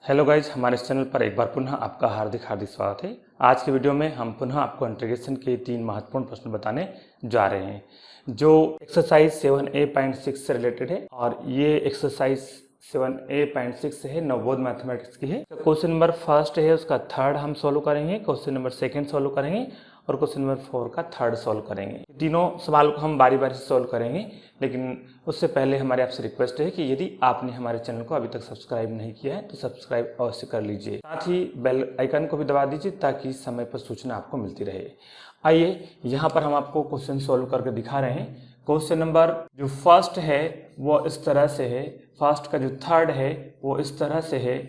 Hello guys, हमारे इस channel पर एक बार पुनः आपका हार्दिक स्वागत है। आज के वीडियो में हम पुनः आपको इंटीग्रेशन के 3 महत्वपूर्ण प्रश्न बताने जा रहे हैं जो एक्सरसाइज 7A.6 से रिलेटेड है और ये एक्सरसाइज 7A.6 है, नवोद मैथमेटिक्स की है। क्वेश्चन नंबर फर्स्ट है, उसका थर्ड हम सॉल्व करेंगे, क्वेश्चन नंबर सेकंड सॉल्व करेंगे और क्वेश्चन नंबर 4 का थर्ड सॉल्व करेंगे। तीनों सवाल को हम बारी बारी से सॉल्व करेंगे, लेकिन उससे पहले हमारे आपसे रिक्वेस्ट है कि यदि आपने हमारे चैनल को अभी तक सब्सक्राइब नहीं किया है तो सब्सक्राइब अवश्य कर लीजिए, साथ ही बेल आइकन को भी दबा दीजिए ताकि समय पर सूचना आपको मिलती रहे। आइए यहाँ पर हम आपको क्वेश्चन सॉल्व करके दिखा रहे हैं। क्वेश्चन नंबर जो फर्स्ट है वो इस तरह से है, फर्स्ट का जो थर्ड है वो इस तरह से है।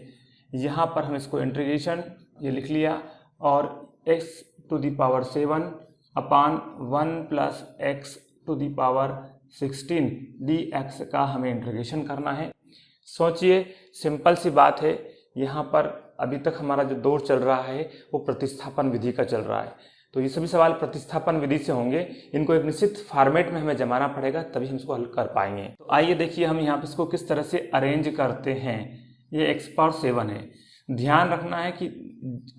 यहाँ पर हम इसको इंटीग्रेशन ये लिख लिया और x to the power 7 upon 1 plus x to the power 16 dx का हमें इंटीग्रेशन करना है। सोचिए, सिंपल सी बात है। यहाँ पर अभी तक हमारा जो दौर चल रहा है वो प्रतिस्थापन विधि का चल रहा है, तो ये सभी सवाल प्रतिस्थापन विधि से होंगे। इनको एक निश्चित फॉर्मेट में हमें जमाना पड़ेगा, तभी हम इसको हल कर पाएंगे। तो आइए देखिए हम यहाँ पर इसको किस तरह से अरेंज करते हैं। ये x पावर 7 है, ध्यान रखना है कि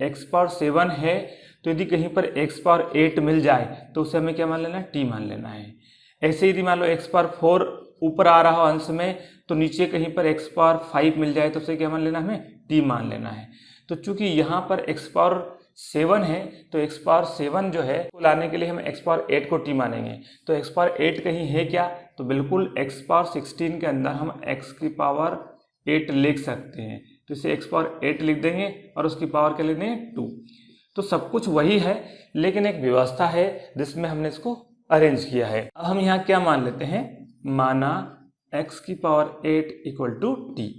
x पावर 7 है, तो यदि कहीं पर x पावर 8 मिल जाए तो उसे हमें क्या मान लेना है, t मान लेना है। ऐसे यदि मान लो x पावर 4 ऊपर आ रहा हो अंश में, तो नीचे कहीं पर x पावर 5 मिल जाए तो उसे क्या मान लेना, हमें t मान लेना है। तो चूंकि यहाँ पर x पावर 7 है तो x पावर 7 जो है को लाने के लिए हम x पावर 8 को t मानेंगे। तो x पावर 8 कहीं है क्या, तो बिल्कुल x पावर 16 के अंदर हम x की पावर 8 लिख सकते हैं। तो इसे x पावर 8 लिख देंगे और उसकी पावर क्या लिख देंगे, 2। तो सब कुछ वही है, लेकिन एक व्यवस्था है जिसमें हमने इसको अरेंज किया है। अब हम यहाँ क्या मान लेते हैं, माना x की पावर 8 इक्वल टू t।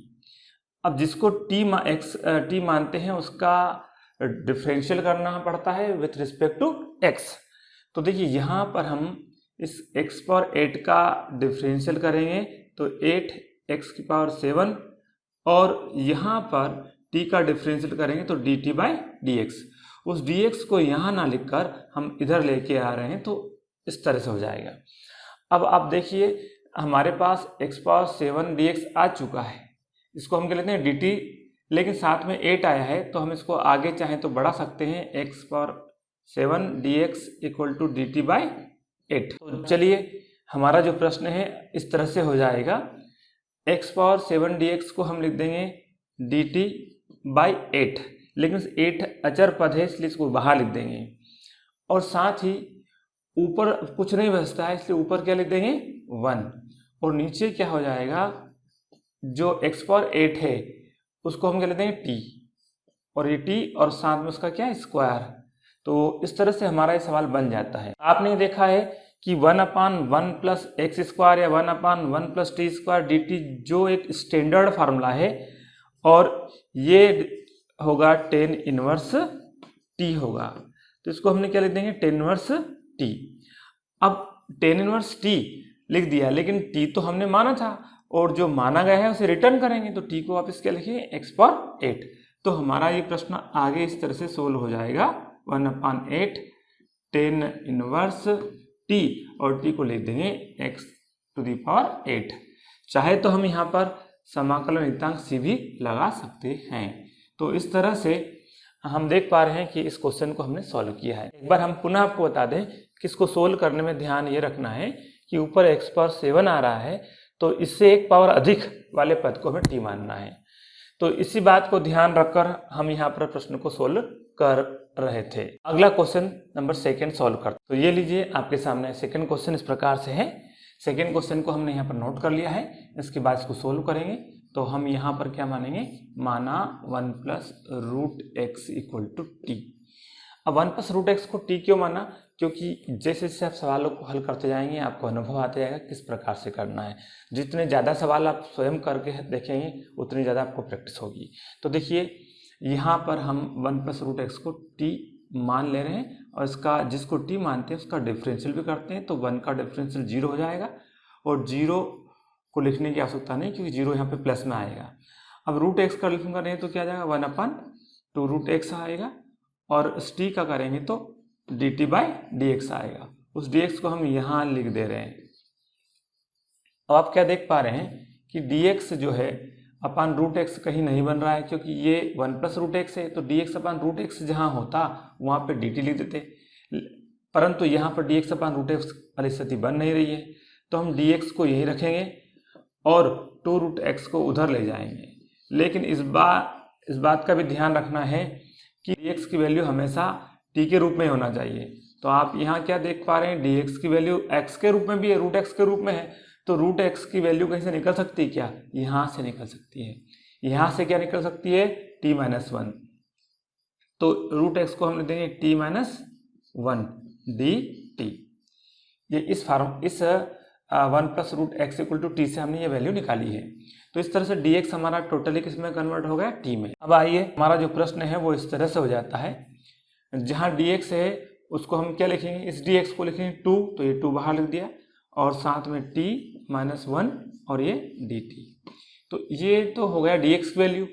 अब जिसको t मानते हैं उसका डिफरेंशियल करना पड़ता है विथ रिस्पेक्ट टू x। तो देखिए यहाँ पर हम इस x पावर 8 का डिफरेंशियल करेंगे तो 8x की पावर 7 और यहाँ पर t का डिफरेंशियल करेंगे तो dt बाई dx। उस dx को यहाँ ना लिखकर हम इधर लेके आ रहे हैं, तो इस तरह से हो जाएगा। अब आप देखिए हमारे पास x पावर 7 dx आ चुका है, इसको हम क्या लेते हैं dt, लेकिन साथ में 8 आया है तो हम इसको आगे चाहें तो बढ़ा सकते हैं, x power 7 dx equal to dt by 8। तो चलिए हमारा जो प्रश्न है इस तरह से हो जाएगा, x पावर 7 dx को हम लिख देंगे dt बाई 8, लेकिन 8 अचर पद है इसलिए इसको बाहर लिख देंगे और साथ ही ऊपर कुछ नहीं बचता है इसलिए ऊपर क्या लिख देंगे 1 और नीचे क्या हो जाएगा, जो x पावर 8 है उसको हम क्या लिख देंगे t और ये t और साथ में उसका क्या है स्क्वायर। तो इस तरह से हमारा ये सवाल बन जाता है। आपने देखा है कि 1/1 प्लस एक्स स्क्वायर या 1/1 plus T square D T जो एक स्टैंडर्ड फार्मूला है और ये होगा tan इनवर्स t होगा। तो इसको हमने क्या लिख देंगे, tan इनवर्स t। अब tan इनवर्स t लिख दिया, लेकिन t तो हमने माना था और जो माना गया है उसे रिटर्न करेंगे, तो t को वापस क्या लिखेंगे, x पावर 8। तो हमारा ये प्रश्न आगे इस तरह से सोल्व हो जाएगा, 1/8 tan इनवर्स t और t को लिख देंगे x टू दी पावर 8। चाहे तो हम यहाँ पर समाकलन नियतांक c भी लगा सकते हैं। तो इस तरह से हम देख पा रहे हैं कि इस क्वेश्चन को हमने सॉल्व किया है। एक बार हम पुनः आपको बता दें कि इसको सोल्व करने में ध्यान ये रखना है कि ऊपर x पावर 7 आ रहा है तो इससे एक पावर अधिक वाले पद को हमें t मानना है। तो इसी बात को ध्यान रखकर हम यहाँ पर प्रश्न को सोल्व कर रहे थे। अगला क्वेश्चन नंबर सेकंड सॉल्व करते। तो ये लीजिए आपके सामने सेकंड क्वेश्चन इस प्रकार से है। सेकंड क्वेश्चन को हमने यहाँ पर नोट कर लिया है, इसके बाद इसको सोल्व करेंगे। तो हम यहाँ पर क्या मानेंगे, माना 1 plus root x equal to t. अब 1 प्लस रूट एक्स को टी क्यों माना, क्योंकि जैसे जैसे आप सवालों को हल करते जाएंगे आपको अनुभव आता जाएगा किस प्रकार से करना है। जितने ज़्यादा सवाल आप स्वयं करके देखेंगे उतनी ज़्यादा आपको प्रैक्टिस होगी। तो देखिए यहाँ पर हम 1 प्लस रूट एक्स को टी मान ले रहे हैं और इसका जिसको टी मानते हैं उसका डिफरेंशियल भी करते हैं। तो 1 का डिफरेंशियल 0 हो जाएगा और 0 को लिखने की आवश्यकता नहीं क्योंकि 0 यहाँ पे प्लस में आएगा। अब रूट एक्स का डिफरेंशियल करेंगे तो क्या आ जाएगा, 1/2 रूट एक्स आएगा और इस टी का करेंगे तो D T by D x आएगा। उस डी एक्स को हम यहाँ लिख दे रहे हैं। अब आप क्या देख पा रहे हैं कि डी एक्स जो है अपान रूट एक्स कहीं नहीं बन रहा है, क्योंकि ये 1 प्लस रूट एक्स है, तो d x upon root x जहाँ होता वहाँ पे डी टी लिख देते, परंतु यहाँ पर d x upon root x वाली स्थिति बन नहीं रही है, तो हम डी एक्स को यहीं रखेंगे और 2 रूट एक्स को उधर ले जाएंगे। लेकिन इस बात का भी ध्यान रखना है कि डी एक्स की वैल्यू हमेशा टी के रूप में होना चाहिए। तो आप यहाँ क्या देख पा रहे हैं, डी एक्स की वैल्यू एक्स के रूप में भी है, रूट एक्स के रूप में है, तो रूट एक्स की वैल्यू कहीं से निकल सकती है क्या, यहाँ से निकल सकती है। यहाँ से क्या निकल सकती है, t माइनस 1, तो रूट एक्स को हम लिख देंगे t माइनस 1 डी टी। ये इस 1 plus root x equal to t से हमने ये वैल्यू निकाली है। तो इस तरह से डी एक्स हमारा टोटली किस में कन्वर्ट हो गया, टी में। अब आइए हमारा जो प्रश्न है वो इस तरह से हो जाता है, जहाँ डी एक्स है उसको हम क्या लिखेंगे, इस डी एक्स को लिखेंगे 2, तो ये 2 बाहर लिख दिया और साथ में t माइनस 1 और ये dt। तो ये तो हो गया dx की वैल्यू।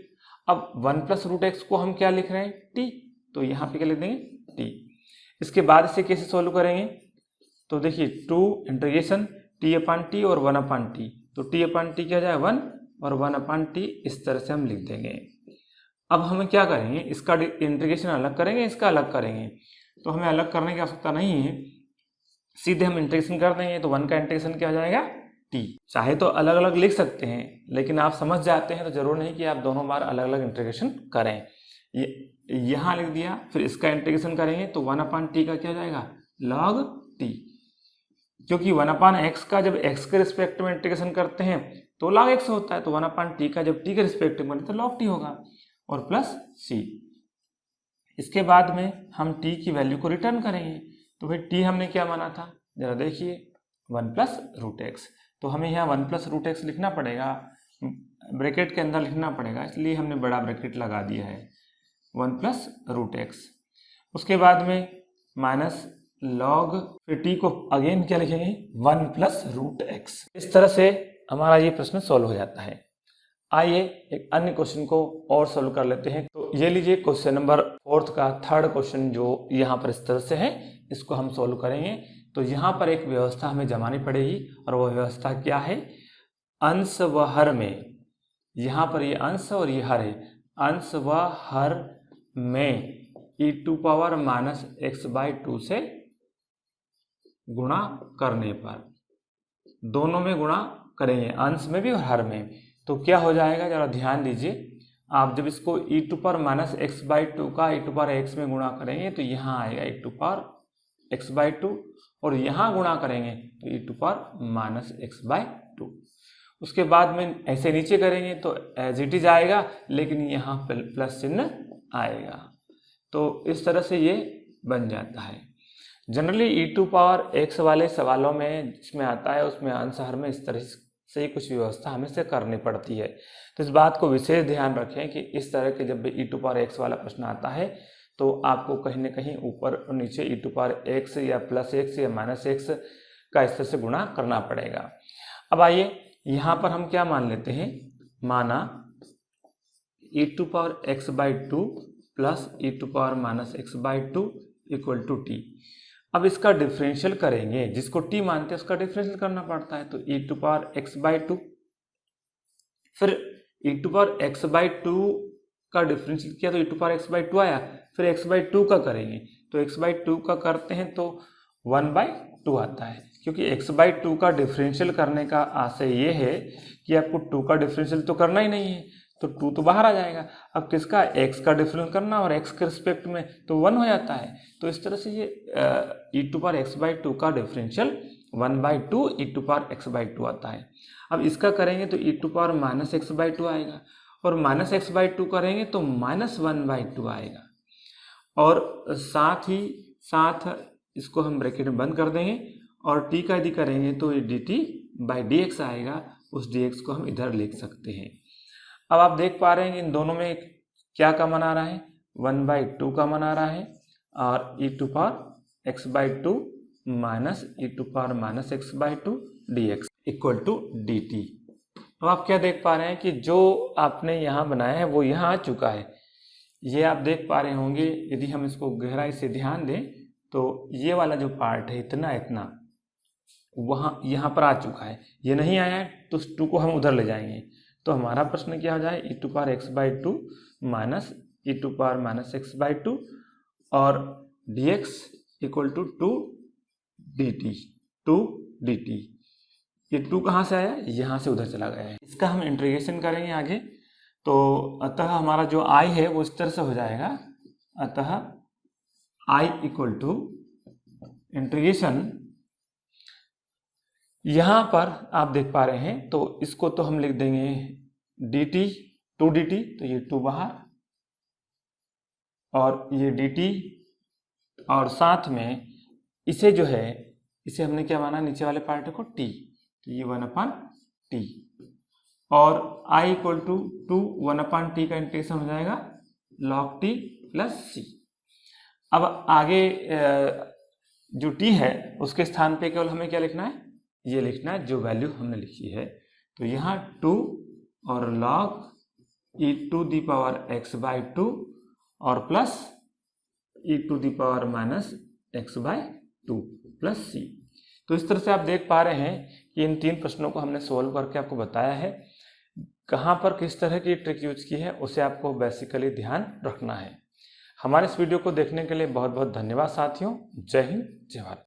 अब 1 प्लस रूट एक्स को हम क्या लिख रहे हैं, t, तो यहाँ पे क्या लिख देंगे t। इसके बाद इसे कैसे सॉल्व करेंगे, तो देखिए 2 इंटीग्रेशन t अपान टी और 1 अपान टी, तो t अपान टी क्या हो जाए 1 और 1 अपान टी, इस तरह से हम लिख देंगे। अब हमें क्या करेंगे, इसका इंटीग्रेशन अलग करेंगे, इसका अलग करेंगे, तो हमें अलग करने की आवश्यकता नहीं है, सीधे हम इंटीग्रेशन कर देंगे, तो 1 का इंटीग्रेशन क्या हो जाएगा t। चाहे तो अलग अलग लिख सकते हैं, लेकिन आप समझ जाते हैं तो जरूर नहीं कि आप दोनों बार अलग अलग इंटीग्रेशन करें। यहाँ लिख दिया, फिर इसका इंटीग्रेशन करेंगे तो 1 अपान टी का क्या हो जाएगा, log t, क्योंकि 1 अपान एक्स का जब x के रिस्पेक्ट में इंटीग्रेशन करते हैं तो log x होता है, तो 1 अपान टी का जब t के रिस्पेक्ट में तो log t होगा, और प्लस c। इसके बाद में हम t की वैल्यू को रिटर्न करेंगे, तो फिर t हमने क्या माना था, जरा देखिए 1 प्लस रूट एक्स, तो हमें यहाँ 1 प्लस रूट एक्स लिखना पड़ेगा, ब्रैकेट के अंदर लिखना पड़ेगा, इसलिए हमने बड़ा ब्रैकेट लगा दिया है 1 प्लस रूट एक्स। उसके बाद में माइनस लॉग, फिर t को अगेन क्या लिखेंगे 1 प्लस रूट एक्स। इस तरह से हमारा ये प्रश्न सॉल्व हो जाता है। आइए एक अन्य क्वेश्चन को और सॉल्व कर लेते हैं। तो ये लीजिए क्वेश्चन नंबर 4 का 3rd क्वेश्चन जो यहाँ पर इस तरह से है, इसको हम सॉल्व करेंगे। तो यहाँ पर एक व्यवस्था हमें जमानी पड़ेगी, और वो व्यवस्था क्या है, अंश व हर में, यहाँ पर ये अंश और ये हर है, अंश व हर में e⁻⁻x/2 से गुणा करने पर, दोनों में गुणा करेंगे, अंश में भी और हर में, तो क्या हो जाएगा, जरा ध्यान दीजिए। आप जब इसको e⁻⁻x/2 का e⁻x में गुणा करेंगे तो यहाँ आएगा e⁻x/2, और यहाँ गुणा करेंगे तो e⁻x/2। उसके बाद में ऐसे नीचे करेंगे तो एज इट इज आएगा, लेकिन यहाँ प्लस चिन्ह आएगा। तो इस तरह से ये बन जाता है। जनरली e⁻x वाले सवालों में जिसमें आता है उसमें अंश हर में इस तरह से ही कुछ व्यवस्था हमें से करनी पड़ती है। तो इस बात को विशेष ध्यान रखें कि इस तरह के जब भी e⁻x वाला प्रश्न आता है तो आपको कहीं ना कहीं ऊपर और नीचे e⁻x या प्लस एक्स या माइनस एक्स का इस तरह से गुणा करना पड़ेगा। अब आइए यहाँ पर हम क्या मान लेते हैं, माना e⁻x/2 plus e⁻⁻x/2 equal to t. अब इसका डिफरेंशियल करेंगे, जिसको t मानते हैं उसका डिफरेंशियल करना पड़ता है, तो e⁻x/2, फिर e⁻x/2 का डिफरेंशियल किया तो e⁻x/2 आया, फिर x/2 का करेंगे तो x/2 का करते हैं तो 1/2 आता है, क्योंकि x/2 का डिफरेंशियल करने का आशय ये है कि आपको 2 का डिफरेंशियल तो करना ही नहीं है, तो 2 तो बाहर आ जाएगा। अब किसका, x का डिफरेंशियल करना, और x के रिस्पेक्ट में तो 1 हो जाता है। तो इस तरह से ये e⁻x/2 का डिफरेंशियल 1/2 e⁻x/2 आता है। अब इसका करेंगे तो e⁻⁻x/2 आएगा, और -x/2 करेंगे तो -1/2 आएगा, और साथ ही साथ इसको हम ब्रैकेट में बंद कर देंगे, और t का यदि करेंगे तो ये dt/dx आएगा, उस dx को हम इधर लिख सकते हैं। अब आप देख पा रहे हैं कि इन दोनों में क्या कॉमन आ रहा है, 1/2 कॉमन आ रहा है, और e⁻x/2 minus e⁻⁻x/2 dx equal to dt। तो आप क्या देख पा रहे हैं कि जो आपने यहाँ बनाया है वो यहाँ आ चुका है, ये आप देख पा रहे होंगे। यदि हम इसको गहराई से ध्यान दें तो ये वाला जो पार्ट है इतना वहाँ यहाँ पर आ चुका है, ये नहीं आया है तो उस 2 को हम उधर ले जाएंगे, तो हमारा प्रश्न क्या हो जाए, e to power x by two minus e to power minus x by two और d x equal to two d t. ये टू कहाँ से आया, यहाँ से उधर चला गया है। इसका हम इंटीग्रेशन करेंगे आगे, तो अतः हमारा जो आई है वो इस तरह से हो जाएगा। अतः आई इक्वल टू इंटीग्रेशन, यहाँ पर आप देख पा रहे हैं तो इसको तो हम लिख देंगे d t, two d t, तो ये टू बाहर और ये डी टी, और साथ में इसे जो है इसे हमने क्या माना, नीचे वाले पार्ट को टी, तो ये 1/t और i इक्वल टू 1/t का इंटीग्रेशन हो जाएगा log t प्लस सी। अब आगे जो t है उसके स्थान पे केवल हमें क्या लिखना है, ये लिखना है जो वैल्यू हमने लिखी है। तो यहाँ 2 और log e to the power x by 2 और plus e to the power minus x by 2 plus C. तो इस तरह से आप देख पा रहे हैं कि इन तीन प्रश्नों को हमने सोल्व करके आपको बताया है। कहाँ पर किस तरह की ट्रिक यूज की है उसे आपको बेसिकली ध्यान रखना है। हमारे इस वीडियो को देखने के लिए बहुत बहुत धन्यवाद साथियों। जय हिंद, जय भारत।